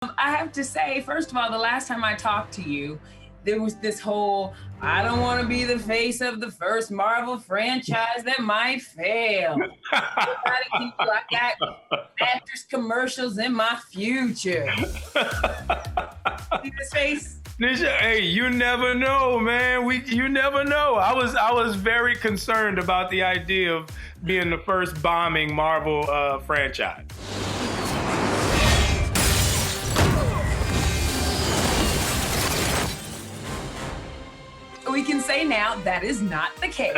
I have to say, first of all, the last time I talked to you, there was this whole, I don't want to be the face of the first Marvel franchise that might fail. I got actors commercials in my future. See this face? Hey, you never know, man. You never know. I was very concerned about the idea of being the first bombing Marvel franchise. We can say now that is not the case.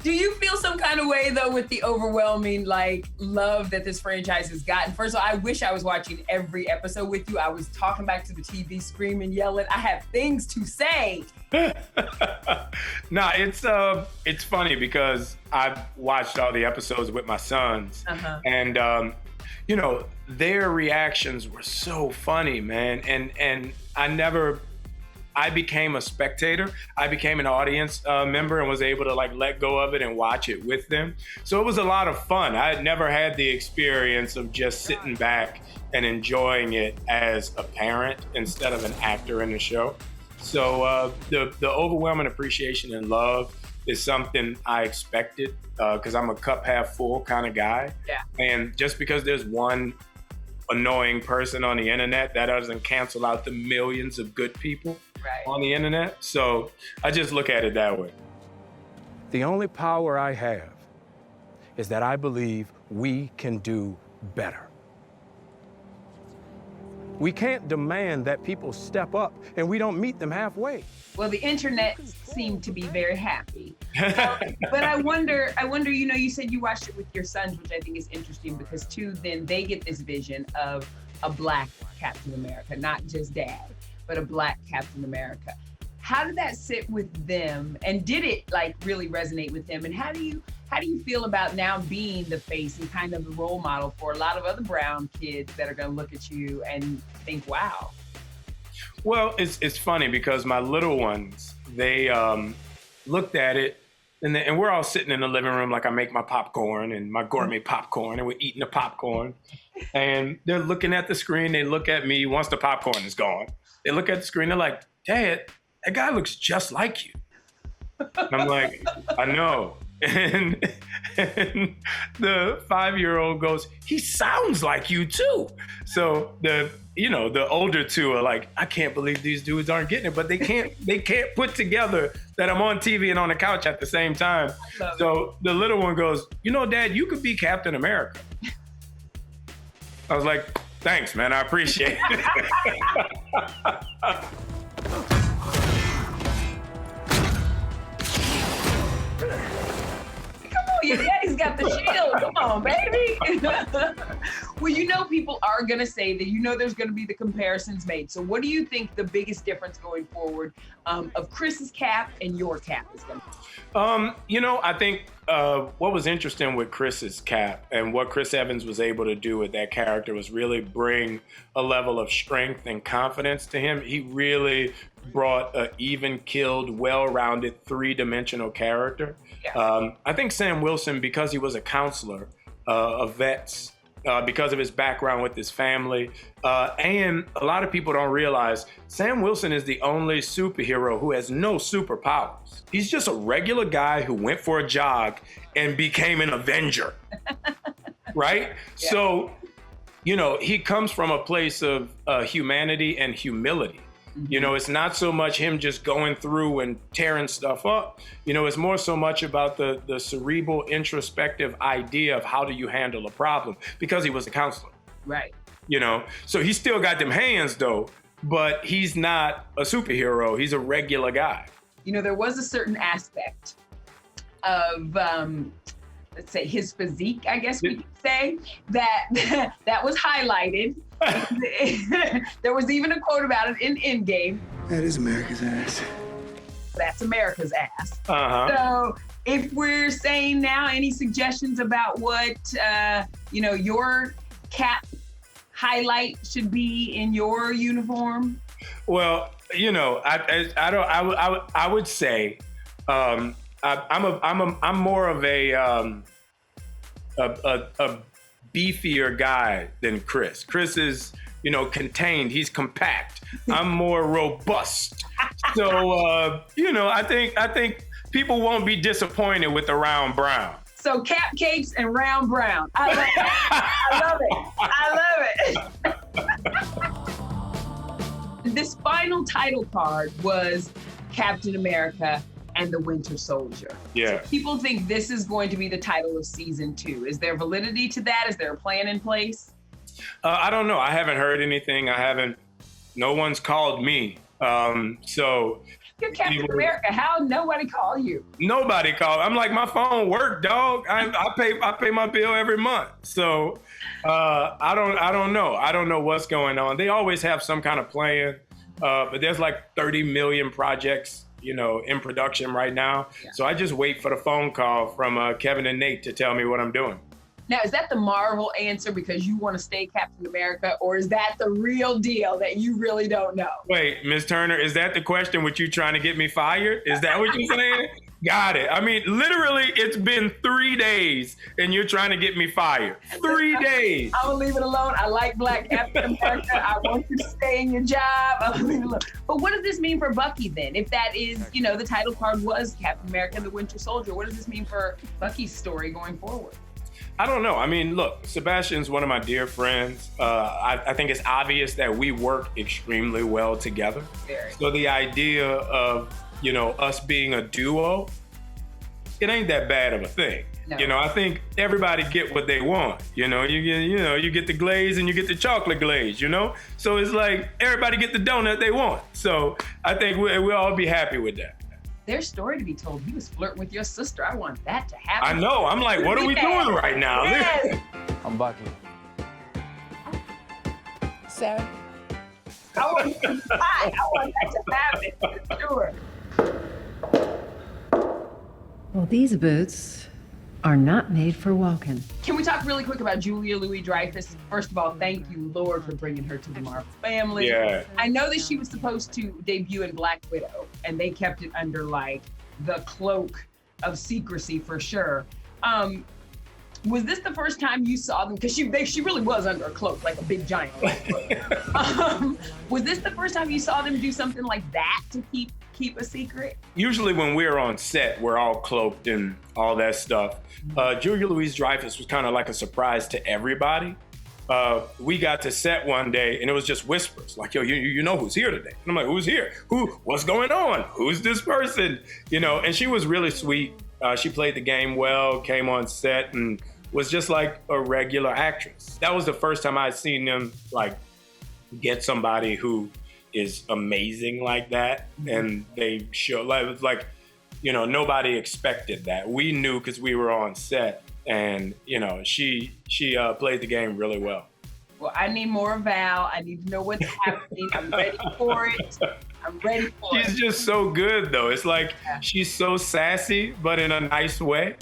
Do you feel some kind of way, though, with the overwhelming, love that this franchise has gotten? First of all, I wish I was watching every episode with you. I was talking back to the TV, screaming, yelling. I have things to say. Nah, it's funny because I've watched all the episodes with my sons, and their reactions were so funny, man. And I became a spectator. I became an audience member and was able to let go of it and watch it with them. So it was a lot of fun. I had never had the experience of just sitting back and enjoying it as a parent instead of an actor in the show. So the overwhelming appreciation and love is something I expected because I'm a cup half full kind of guy. Yeah. And just because there's one annoying person on the internet, that doesn't cancel out the millions of good people on the internet. So I just look at it that way. The only power I have is that I believe we can do better. We can't demand that people step up and we don't meet them halfway. Well, the internet seemed to be very happy. But I wonder, you said you watched it with your sons, which I think is interesting because too, then they get this vision of a Black Captain America, not just dad, but a Black Captain America. How did that sit with them? And did it really resonate with them? And how do you feel about now being the face and kind of the role model for a lot of other brown kids that are going to look at you and think, wow? Well, it's funny because my little ones, they looked at it and we're all sitting in the living room I make my popcorn and my gourmet popcorn and we're eating the popcorn and they're looking at the screen. They look at me once the popcorn is gone. They look at the screen. They're like, Dad, that guy looks just like you. And I'm like, I know. And the 5-year-old goes, he sounds like you too. So the older two are like, I can't believe these dudes aren't getting it, but they can't put together that I'm on TV and on the couch at the same time. So the little one goes, Dad, you could be Captain America. I was like, thanks, man, I appreciate it. Your daddy's got the shield. Come on, baby. Well, people are going to say that, there's going to be the comparisons made. So what do you think the biggest difference going forward of Chris's cap and your cap is going to be? I think what was interesting with Chris's cap and what Chris Evans was able to do with that character was really bring a level of strength and confidence to him. He really brought an even-keeled, well-rounded, three-dimensional character. Yeah. I think Sam Wilson, because he was a counselor of vets, because of his background with his family, and a lot of people don't realize Sam Wilson is the only superhero who has no superpowers. He's just a regular guy who went for a jog and became an Avenger, right? Yeah. So, he comes from a place of humanity and humility. Mm-hmm. It's not so much him just going through and tearing stuff up. It's more so much about the cerebral, introspective idea of how do you handle a problem, because he was a counselor. Right. So he still got them hands though, but he's not a superhero. He's a regular guy. There was a certain aspect of, let's say, his physique, I guess we could say, that was highlighted. There was even a quote about it in Endgame. That is America's ass. That's America's ass. Uh-huh. So if we're saying now, any suggestions about what, your cap highlight should be in your uniform? Well, I would say, I'm more of a beefier guy than Chris. Chris is, contained. He's compact. I'm more robust. So, I think people won't be disappointed with the round brown. So Cap Cakes and Round Brown. I love it. I love it. This final title card was Captain America and the Winter Soldier. Yeah. So people think this is going to be the title of season 2. Is there validity to that? Is there a plan in place? I don't know. I haven't heard anything. No one's called me. So You're Captain America. How nobody call you? Nobody called. I'm like, my phone worked, dog. I pay my bill every month. So I don't know. I don't know what's going on. They always have some kind of plan, but there's like 30 million projects, in production right now. Yeah. So I just wait for the phone call from Kevin and Nate to tell me what I'm doing. Now, is that the Marvel answer because you want to stay Captain America, or is that the real deal that you really don't know? Wait, Ms. Turner, is that the question with you trying to get me fired? Is that what you're saying? Got it. I mean, literally, it's been 3 days and you're trying to get me fired. 3 days. I'm going to leave it alone. I like Black Captain America. I want you to stay in your job. I'm going to leave it alone. But what does this mean for Bucky then? If that is, the title card was Captain America and the Winter Soldier, what does this mean for Bucky's story going forward? I don't know. I mean, look, Sebastian's one of my dear friends. I think it's obvious that we work extremely well together. Very. So the idea of, us being a duo, it ain't that bad of a thing. No. I think everybody get what they want. You get the glaze and you get the chocolate glaze, So it's like everybody get the donut they want. So I think we'll all be happy with that. There's story to be told. He was flirting with your sister. I want that to happen. I know. I'm like, what are we doing right now? Yes. I'm Bucky. Sarah. I want that to happen, for sure. Well, these boots are not made for walking. Can we talk really quick about Julia Louis-Dreyfus? First of all, thank you, Lord, for bringing her to the Marvel family. Yeah. I know that she was supposed to debut in Black Widow, and they kept it under the cloak of secrecy for sure. Was this the first time you saw them? Because she really was under a cloak, like a big giant cloak. Was this the first time you saw them do something like that to keep a secret? Usually when we're on set, we're all cloaked and all that stuff. Julia Louis-Dreyfus was kind of like a surprise to everybody. We got to set one day and it was just whispers, like, yo, you know who's here today? And I'm like, who's here? What's going on? Who's this person? And she was really sweet. She played the game well, came on set and was just like a regular actress. That was the first time I'd seen them get somebody who is amazing like that. And they show nobody expected that. We knew because we were on set and she played the game really well. Well, I need more Val. I need to know what's happening. I'm ready for it. She's just so good though. It's like she's so sassy, but in a nice way.